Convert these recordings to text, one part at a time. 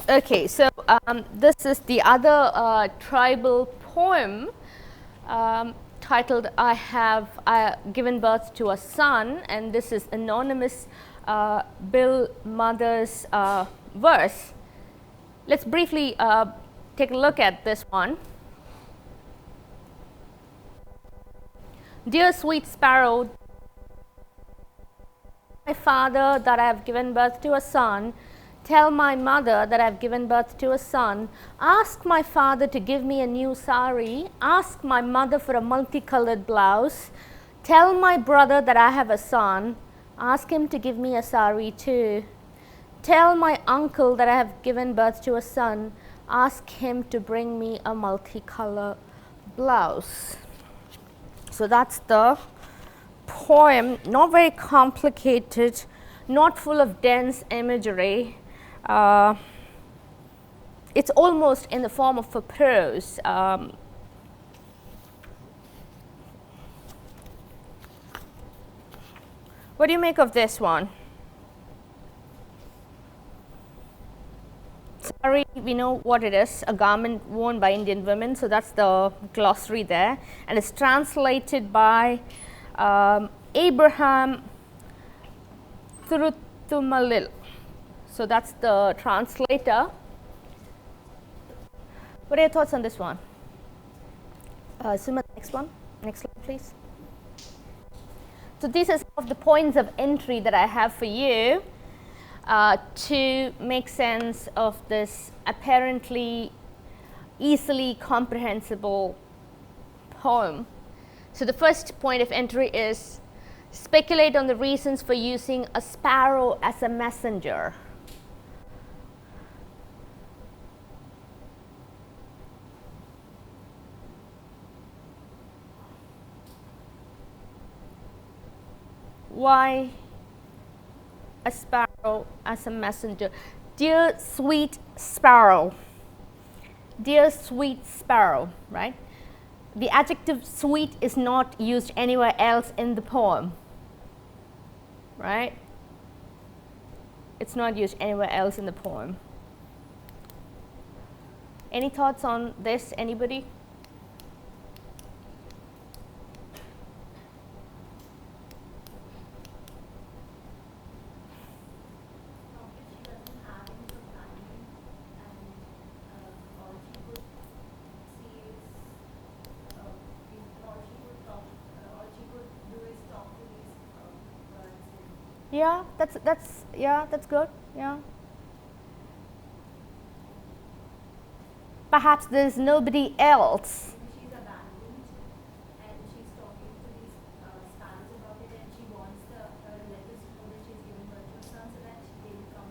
Okay, so this is the other tribal poem titled I Have Given Birth to a Son, and this is anonymous Bill Mother's verse. Let's briefly take a look at this one. Dear sweet sparrow, my father that I have given birth to a son. Tell my mother that I have given birth to a son. Ask my father to give me a new sari. Ask my mother for a multicolored blouse. Tell my brother that I have a son. Ask him to give me a sari too. Tell my uncle that I have given birth to a son. Ask him to bring me a multicolor blouse. So that's the poem, not very complicated, not full of dense imagery. It's almost in the form of a prose. What do you make of this one? Sari, we know what it is, a garment worn by Indian women, so that's the glossary there, and it's translated by Abraham Thuruthumalil. So that's the translator. What are your thoughts on this one? Sima, next one. Next slide, please. So these are some of the points of entry that I have for you to make sense of this apparently easily comprehensible poem. So the first point of entry is speculate on the reasons for using a sparrow as a messenger. Why a sparrow as a messenger? Dear sweet sparrow. Dear sweet sparrow, right? The adjective sweet is not used anywhere else in the poem, right? It's not used anywhere else in the poem. Any thoughts on this, anybody? Yeah, that's good. Yeah. Perhaps there's nobody else. She's abandoned, and she's talking to these sparrows about it, and she wants the relatives to know that she's giving birth to a son, so that they will come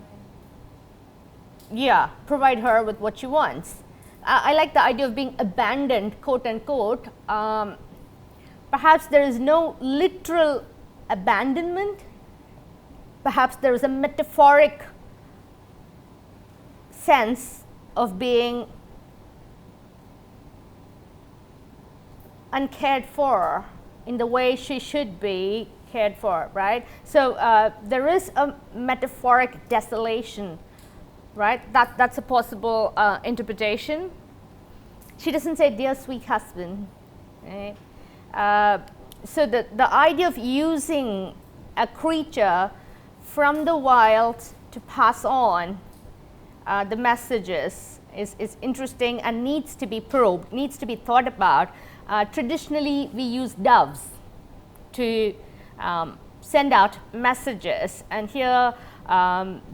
and. Yeah, provide her with what she wants. I like the idea of being abandoned, quote unquote. Perhaps there is no literal abandonment. Perhaps there is a metaphoric sense of being uncared for in the way she should be cared for, right? So there is a metaphoric desolation, right? That's a possible interpretation. She doesn't say, dear sweet husband, right? So the idea of using a creature from the wild to pass on the messages is interesting and needs to be probed, needs to be thought about. Traditionally, we use doves to send out messages, and here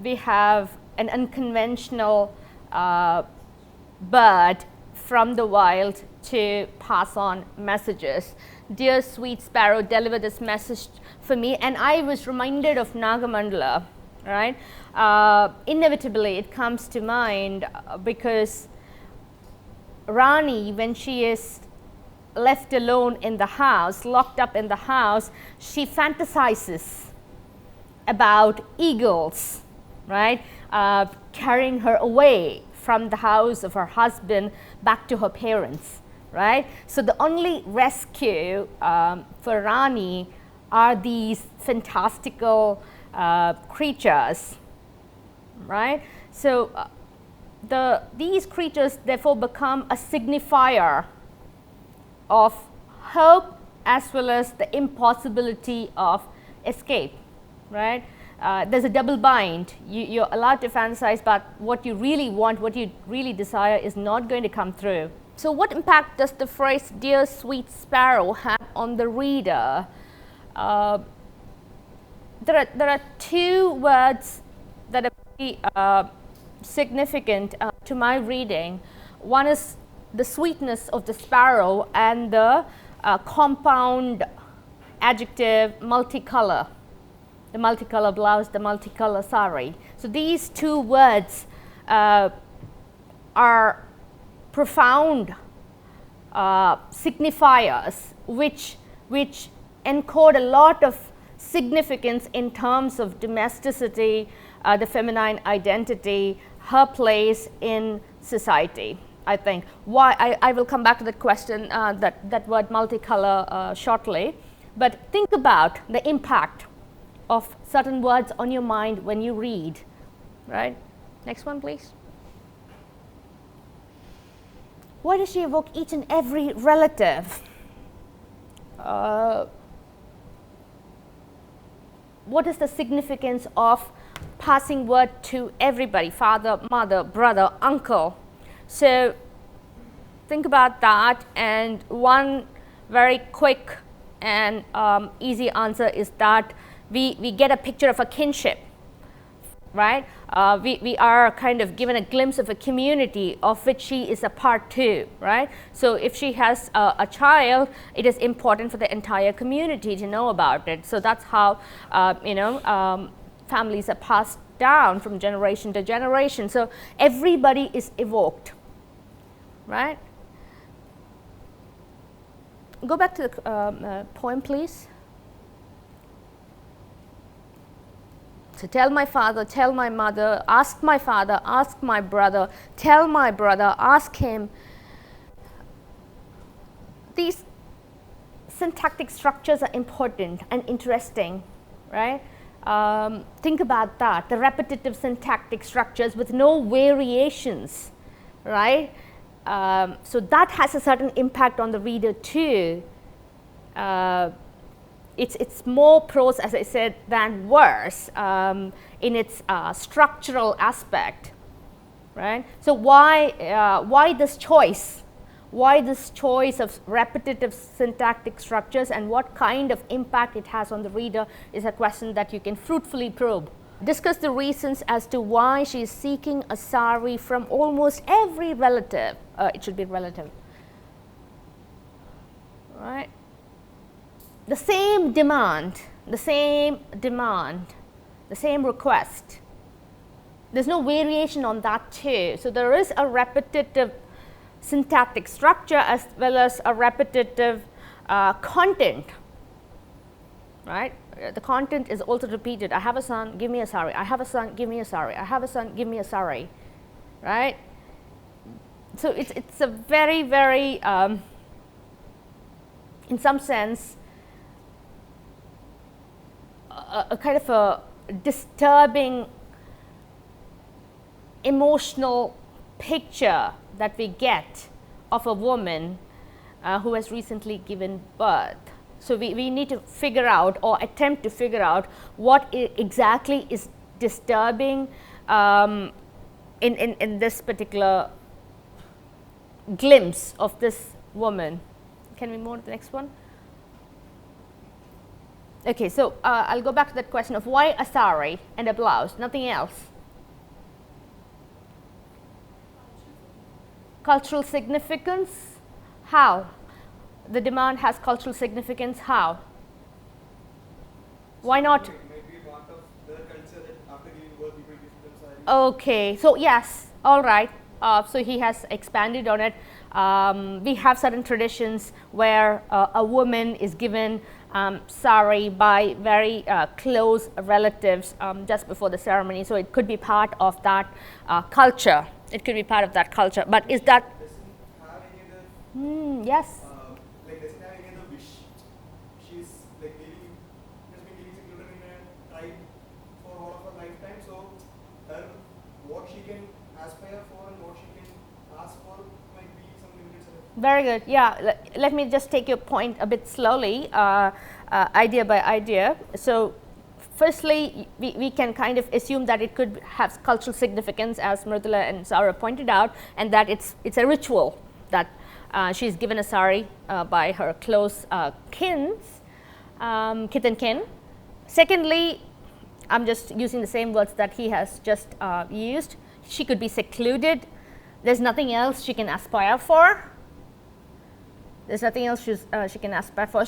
we have an unconventional bird from the wild to pass on messages. Dear sweet sparrow, deliver this message for me. And I was reminded of Nagamandala, right? Inevitably, it comes to mind because Rani, when she is left alone in the house, locked up in the house, she fantasizes about eagles, right? Carrying her away from the house of her husband back to her parents, right? So the only rescue for Rani are these fantastical creatures, right? So these creatures therefore become a signifier of hope as well as the impossibility of escape, right? There's a double bind. You're allowed to fantasize, but what you really want, what you really desire is not going to come through. So what impact does the phrase "dear sweet sparrow" have on the reader? There are two words that are very significant to my reading. One is the sweetness of the sparrow and the compound adjective multicolor. The multicolor blouse, the multicolor sari. So these two words are profound signifiers which encode a lot of significance in terms of domesticity, the feminine identity, her place in society. I think I will come back to that question, that word multicolor shortly, but think about the impact of certain words on your mind when you read, right? Next one, please. Why does she evoke each and every relative? What is the significance of passing word to everybody, father, mother, brother, uncle? So think about that, and one very quick and easy answer is that we get a picture of a kinship, right? We are kind of given a glimpse of a community of which she is a part too, right? So if she has a child, it is important for the entire community to know about it. So that's how families are passed down from generation to generation. So everybody is evoked, right? Go back to the poem, please. So tell my father, tell my mother, ask my father, ask my brother, tell my brother, ask him. These syntactic structures are important and interesting, right? Think about that, the repetitive syntactic structures with no variations, right? So that has a certain impact on the reader too. It's more prose, as I said, than verse in its structural aspect, right? So why this choice? Why this choice of repetitive syntactic structures, and what kind of impact it has on the reader is a question that you can fruitfully probe. Discuss the reasons as to why she is seeking a sari from almost every relative. It should be relative, right? The same demand, the same request. There's no variation on that too. So there is a repetitive syntactic structure as well as a repetitive content, right? The content is also repeated. I have a son, give me a sari. I have a son, give me a sari. I have a son, give me a sari, right? So it's a very, very, in some sense, a kind of a disturbing emotional picture that we get of a woman who has recently given birth. So we need to figure out, or attempt to figure out, what exactly is disturbing in this particular glimpse of this woman. Can we move to the next one? Okay, so I'll go back to that question of why a sari and a blouse, nothing else. Cultural significance? How? The demand has cultural significance. How? Why not? It might be part of their culture that after giving birth, people give them saris. Okay, so yes, all right. So he has expanded on it. We have certain traditions where a woman is given sari by very close relatives just before the ceremony. So it could be part of that culture. It could be part of that culture. But is that? Doesn't have any other. Yes. Doesn't have any other wish. She's like living, has been living secluded in a tribe for all of her lifetime. So, what she can aspire for and what she can ask for might be some limited selection. Very good. Yeah, let me just take your point a bit slowly, idea by idea. So firstly, we can kind of assume that it could have cultural significance, as Mridula and Saura pointed out, and that it's a ritual that she's given a sari by her close kith and kin. Secondly, I'm just using the same words that he has just used. She could be secluded. There's nothing else she can aspire for. There's nothing else she can aspire for.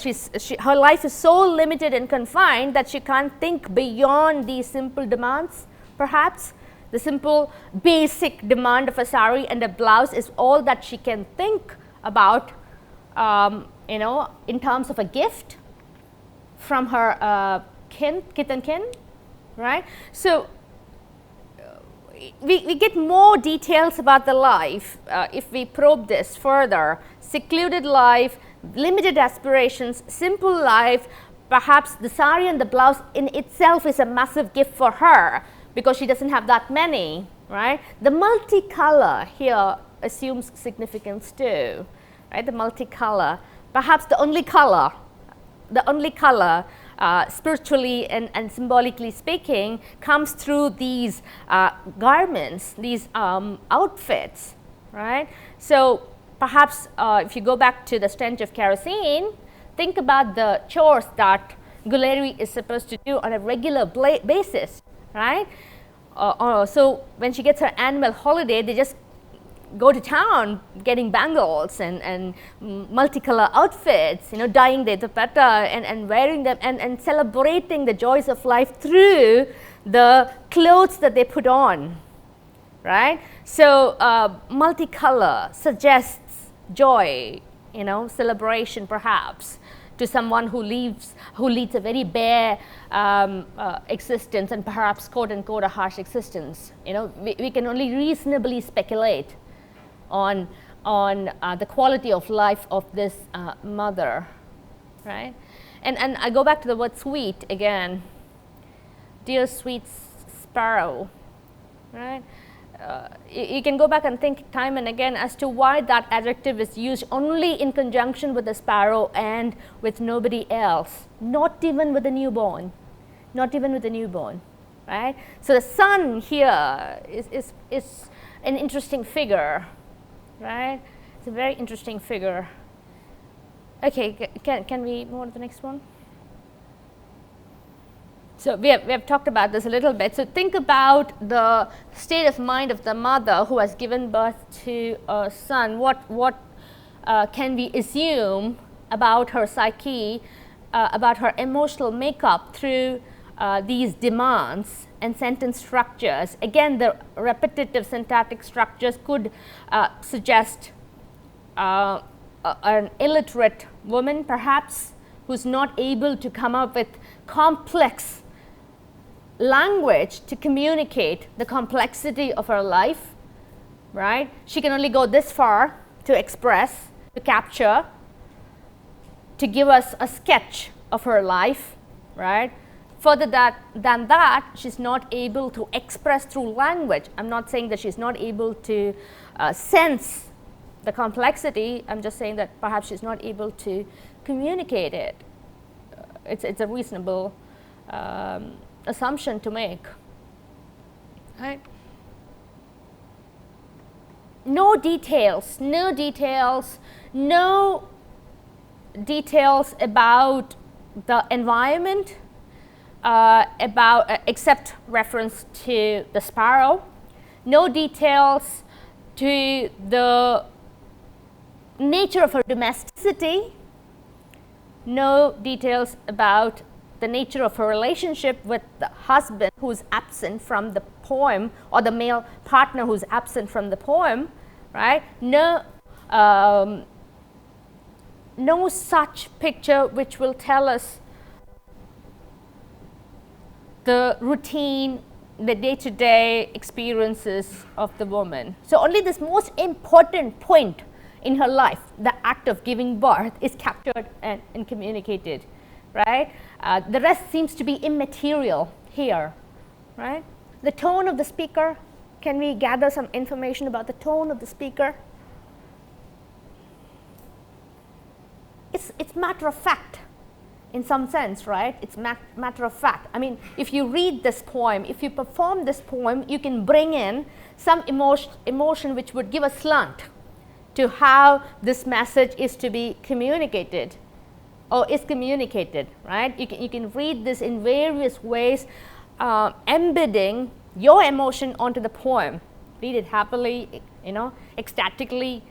Her life is so limited and confined that she can't think beyond these simple demands, perhaps. The simple basic demand of a sari and a blouse is all that she can think about, in terms of a gift from her kith and kin, right? So we get more details about the life if we probe this further. Secluded life, limited aspirations, simple life. Perhaps the sari and the blouse in itself is a massive gift for her because she doesn't have that many, right? The multicolor here assumes significance too, right? The multicolor, perhaps the only color, spiritually and symbolically speaking, comes through these garments, these outfits, right? So perhaps if you go back to the stench of kerosene, think about the chores that Guleri is supposed to do on a regular basis, right? So when she gets her annual holiday, they just go to town getting bangles and multicolor outfits, dyeing their dupatta and wearing them and celebrating the joys of life through the clothes that they put on, right? So multicolor suggests joy, celebration perhaps, to someone who leads a very bare existence and perhaps quote unquote a harsh existence. We can only reasonably speculate on the quality of life of this mother, right? And I go back to the word sweet again. Dear sweet sparrow, right? You can go back and think time and again as to why that adjective is used only in conjunction with the sparrow and with nobody else, not even with the newborn, right? So the sun here is an interesting figure, right? It's a very interesting figure. Okay, can we move on to the next one? So we have talked about this a little bit. So think about the state of mind of the mother who has given birth to a son. What can we assume about her psyche, about her emotional makeup through these demands and sentence structures? Again, the repetitive syntactic structures could suggest an illiterate woman, perhaps, who's not able to come up with complex language to communicate the complexity of her life, right? She can only go this far to express, to capture, to give us a sketch of her life, right? Further than that, she's not able to express through language. I'm not saying that she's not able to sense the complexity. I'm just saying that perhaps she's not able to communicate it. It's a reasonable assumption to make, right? No details about the environment, except reference to the sparrow. No details to the nature of her domesticity. No details about the nature of her relationship with the husband who's absent from the poem, or the male partner who's absent from the poem, right? No such picture which will tell us the routine, the day-to-day experiences of the woman. So only this most important point in her life, the act of giving birth, is captured and communicated, right? The rest seems to be immaterial here, right? The tone of the speaker Can we gather some information about the tone of the speaker? It's matter of fact in some sense, right? It's matter of fact. I mean, if you read this poem, if you perform this poem, you can bring in some emotion which would give a slant to how this message is to be communicated or is communicated, right? You can read this in various ways, embedding your emotion onto the poem. Read it happily, ecstatically,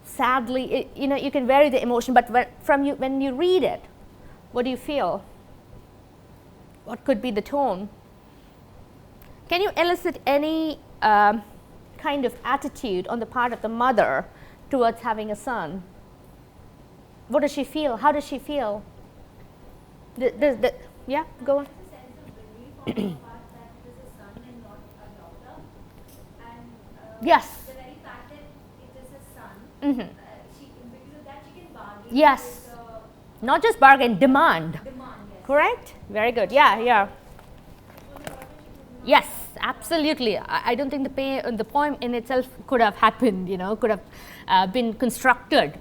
sadly, you can vary the emotion, but when you read it, what do you feel? What could be the tone? Can you elicit any kind of attitude on the part of the mother towards having a son? What does she feel? How does she feel? Yeah, go on. There's a sense of relief on the part that it is a son and not a daughter. And Yes. the very fact that it is a son, Mm-hmm. because of that she can bargain Yes. with Not just bargain, demand. the demand. Yes. Correct? Very good. Yeah. Yes, absolutely. I don't think the poem in itself could have happened, could have been constructed.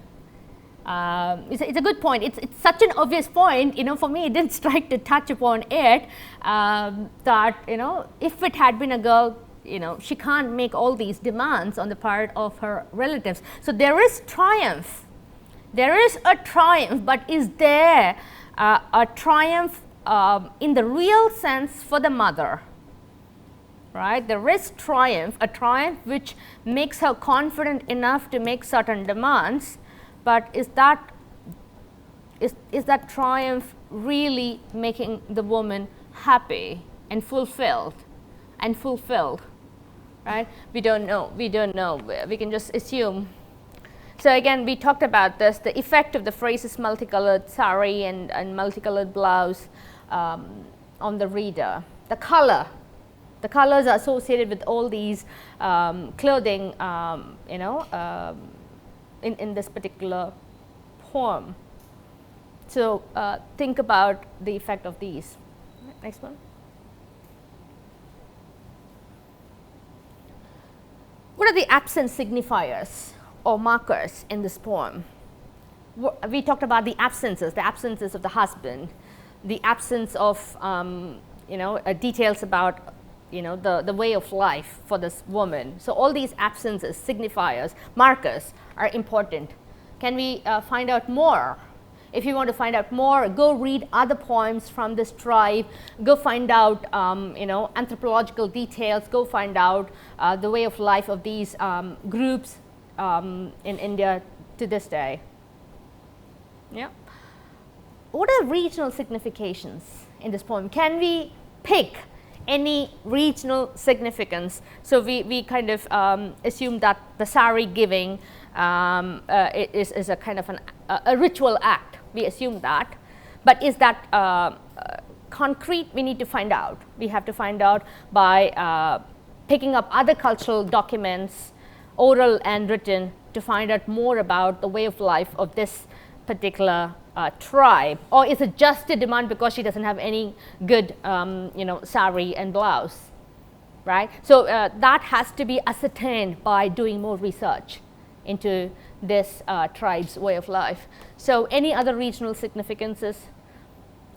It's a good point. It's such an obvious point, for me it didn't strike to touch upon it, that, if it had been a girl, she can't make all these demands on the part of her relatives. So there is triumph. There is a triumph, but is there a triumph in the real sense for the mother? Right? There is triumph, a triumph which makes her confident enough to make certain demands, but is that triumph really making the woman happy and fulfilled? Right? We don't know. We can just assume. So again, we talked about this, the effect of the phrases multicolored sari and multicolored blouse on the reader. The colors are associated with all these clothing, in this particular poem. So think about the effect of these. Next one. What are the absence signifiers or markers in this poem? We talked about the absences of the husband, the absence of details about the way of life for this woman. So all these absences, signifiers, markers are important. Can we find out more? If you want to find out more, go read other poems from this tribe, go find out anthropological details, go find out the way of life of these groups in India to this day. Yeah. What are regional significations in this poem? Can we pick any regional significance? So we kind of assume that the sari giving is a kind of a ritual act. We assume that, but is that concrete? We need to find out. We have to find out by picking up other cultural documents, oral and written, to find out more about the way of life of this particular tribe. Or is it just a demand because she doesn't have any good sari and blouse, right? So that has to be ascertained by doing more research into this tribe's way of life. So any other regional significances?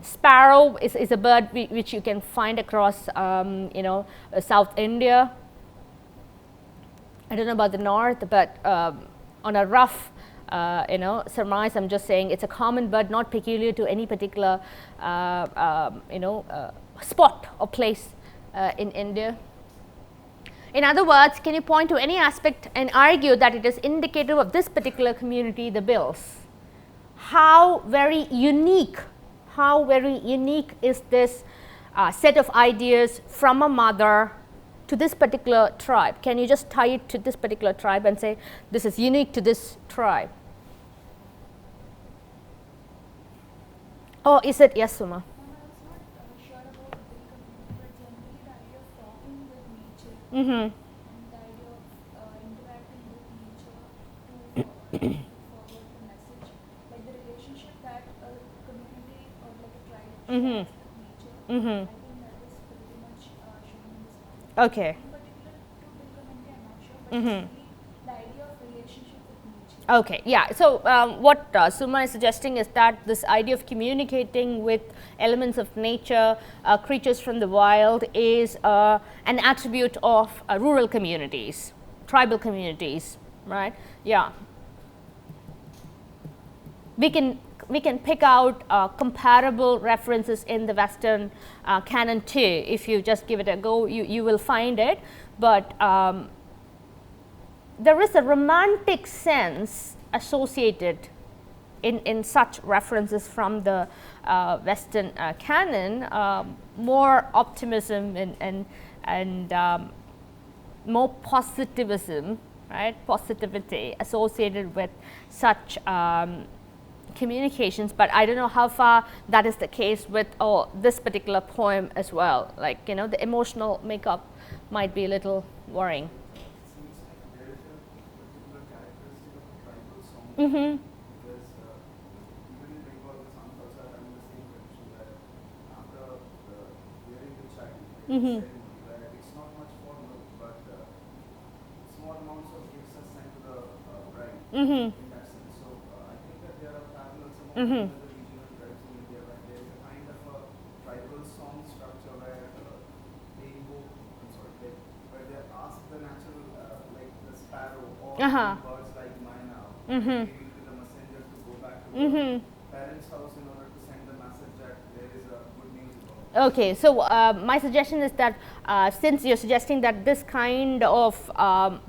Sparrow is a bird which you can find across South India. I don't know about the north, but on a rough surmise, I'm just saying it's a common bird, not peculiar to any particular spot or place in India. In other words, can you point to any aspect and argue that it is indicative of this particular community, the Bills? How very unique is this set of ideas from a mother to this particular tribe? Can you just tie it to this particular tribe and say this is unique to this tribe? Or is it, yes, Suma? I was not sure about the community, but generally the idea of talking with nature Mm-hmm. and the idea of interacting with nature to forward the message, like the relationship that a community or like a tribe Mm-hmm. shares with nature. Mm-hmm. I think that is pretty much shown in this one. Okay. In particular, to build on Mm-hmm. The idea of relationship with nature. Okay, yeah. So what Suma is suggesting is that this idea of communicating with elements of nature, creatures from the wild, is an attribute of rural communities, tribal communities, right? Yeah. We can pick out comparable references in the Western canon too. If you just give it a go, you will find it. But there is a romantic sense associated in such references from the Western canon, more optimism and more positivism, right? Positivity associated with such communications, but I don't know how far that is the case with this particular poem as well. Like, you know, the emotional makeup might be a little worrying. Seems like there is a particular characteristic of a tribal song. Mm-hmm. Because even in Bengal, the songs also are having the same tradition that after bearing the child, there is Mm-hmm. a ceremony where it's not much formal, but small amounts of gifts are sent to the bride Mm-hmm. in that sense. So I think that there are parallels among Mm-hmm. the regional tribes in India where there is a kind of a tribal song structure where they invoke, I'm sorry, like, where they ask the natural, like the sparrow or Uh-huh. birds like myna, Mm-hmm. they will be the messenger to go back to Mm-hmm. the parents' house in order to send the message that there is a good news about. Okay, so my suggestion is that since you're suggesting that this kind of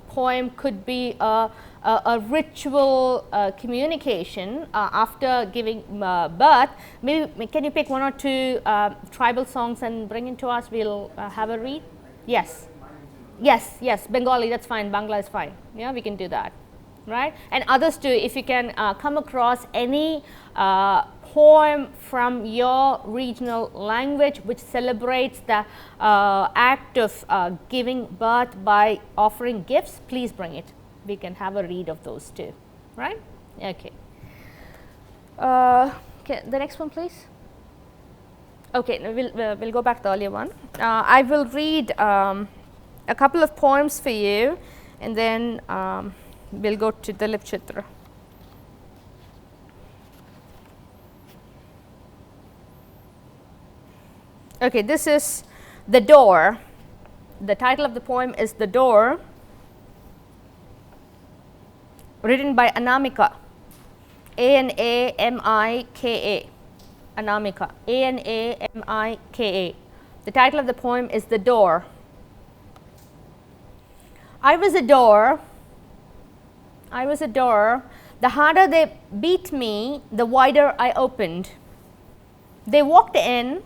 poem could be a ritual communication after giving birth, maybe can you pick one or two tribal songs and bring it to us? We'll have a read. Yes. Yes, yes, Bengali, that's fine, Bangla is fine. Yeah, we can do that, right? And others too, if you can come across any poem from your regional language which celebrates the act of giving birth by offering gifts, please bring it. We can have a read of those too, right? Okay. Okay, the next one, please. Okay, no, we'll go back to the earlier one. I will read a couple of poems for you, and then we'll go to the lip chitra. Okay, this is The Door. The title of the poem is The Door, written by Anamika, Anamika, Anamika, Anamika. The title of the poem is The Door. I was a door. The harder they beat me, the wider I opened. They walked in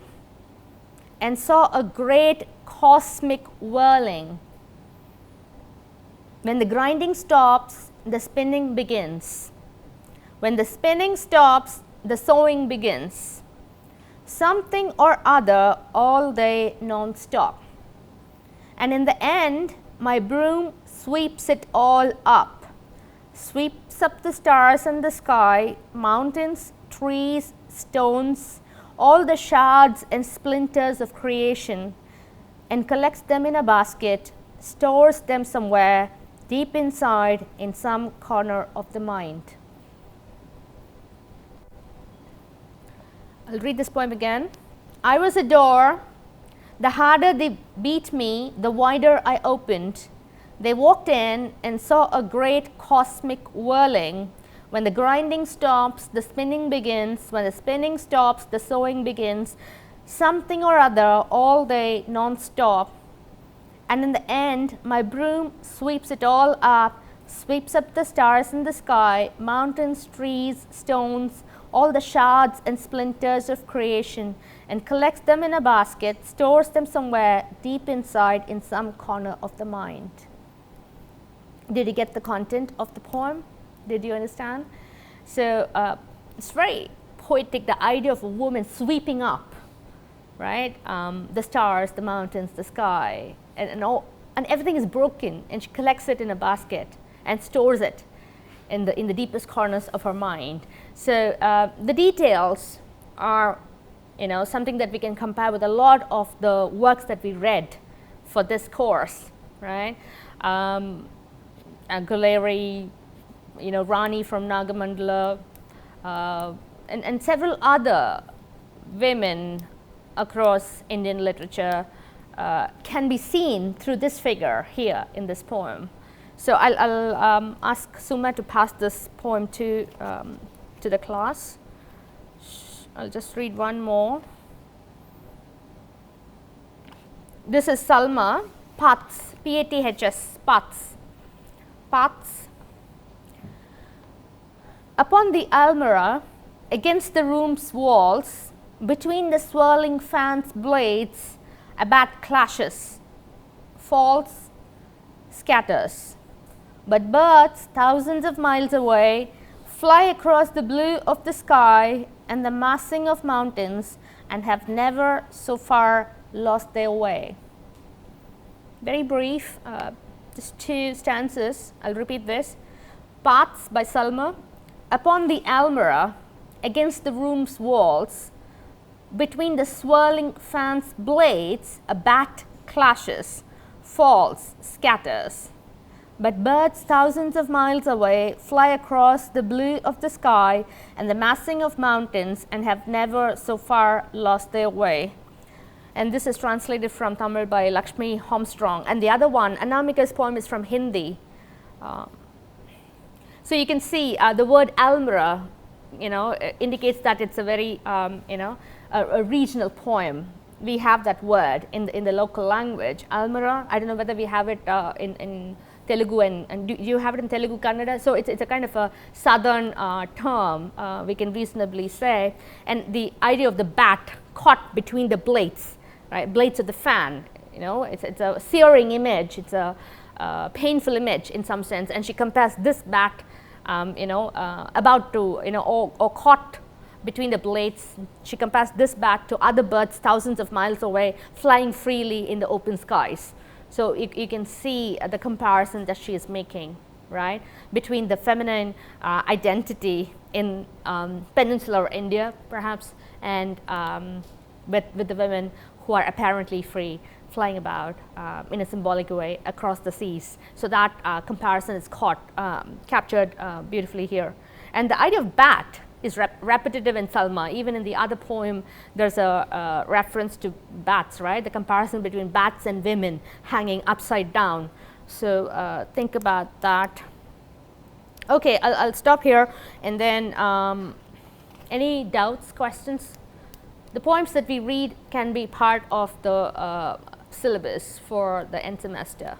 and saw a great cosmic whirling. When the grinding stops, the spinning begins. When the spinning stops, the sewing begins. Something or other all day non-stop. And in the end, my broom sweeps it all up. Sweeps up the stars and the sky, mountains, trees, stones, all the shards and splinters of creation, and collects them in a basket, stores them somewhere deep inside in some corner of the mind. I'll read this poem again. I was a door. The harder they beat me, the wider I opened. They walked in and saw a great cosmic whirling. When the grinding stops, the spinning begins. When the spinning stops, the sewing begins. Something or other all day non-stop. And in the end, my broom sweeps it all up, sweeps up the stars in the sky, mountains, trees, stones, all the shards and splinters of creation, and collects them in a basket, stores them somewhere deep inside in some corner of the mind. Did you get the content of the poem? Did you understand? So it's very poetic, the idea of a woman sweeping up, right? The stars, the mountains, the sky, and everything is broken, and she collects it in a basket and stores it in the deepest corners of her mind. So the details are, something that we can compare with a lot of the works that we read for this course, right? Guleri, Rani from Nagamandala, and several other women across Indian literature can be seen through this figure here in this poem. So I'll ask Suma to pass this poem to the class. I'll just read one more. This is Salma, Paths, P-A-T-H-S, Paths. Paths. Upon the almirah, against the room's walls, between the swirling fan's blades, a bat clashes, falls, scatters. But birds thousands of miles away fly across the blue of the sky and the massing of mountains and have never so far lost their way. Very brief, just 2 stanzas. I'll repeat this. Paths by Salma. Upon the almirah, against the room's walls, between the swirling fan's blades, a bat clashes, falls, scatters. But birds thousands of miles away fly across the blue of the sky and the massing of mountains and have never so far lost their way. And this is translated from Tamil by Lakshmi Armstrong. And the other one, Anamika's poem, is from Hindi. So you can see the word almirah, indicates that it's a very, a regional poem. We have that word in the local language, almirah. I don't know whether we have it in Telugu and do you have it in Telugu, Kannada? So it's a kind of a southern term, we can reasonably say. And the idea of the bat caught between the blades, right? Blades of the fan, it's a searing image. It's a painful image in some sense. And she compares this bat, about to, or caught between the blades. She compares this bat to other birds thousands of miles away, flying freely in the open skies. So you can see the comparison that she is making, right, between the feminine identity in peninsular India, perhaps, and with the women who are apparently free, flying about in a symbolic way across the seas. So that comparison is captured beautifully here. And the idea of bat is repetitive in Salma. Even in the other poem, there's a reference to bats, right? The comparison between bats and women hanging upside down. So think about that. Okay, I'll stop here. And then any doubts, questions? The poems that we read can be part of the syllabus for the end semester.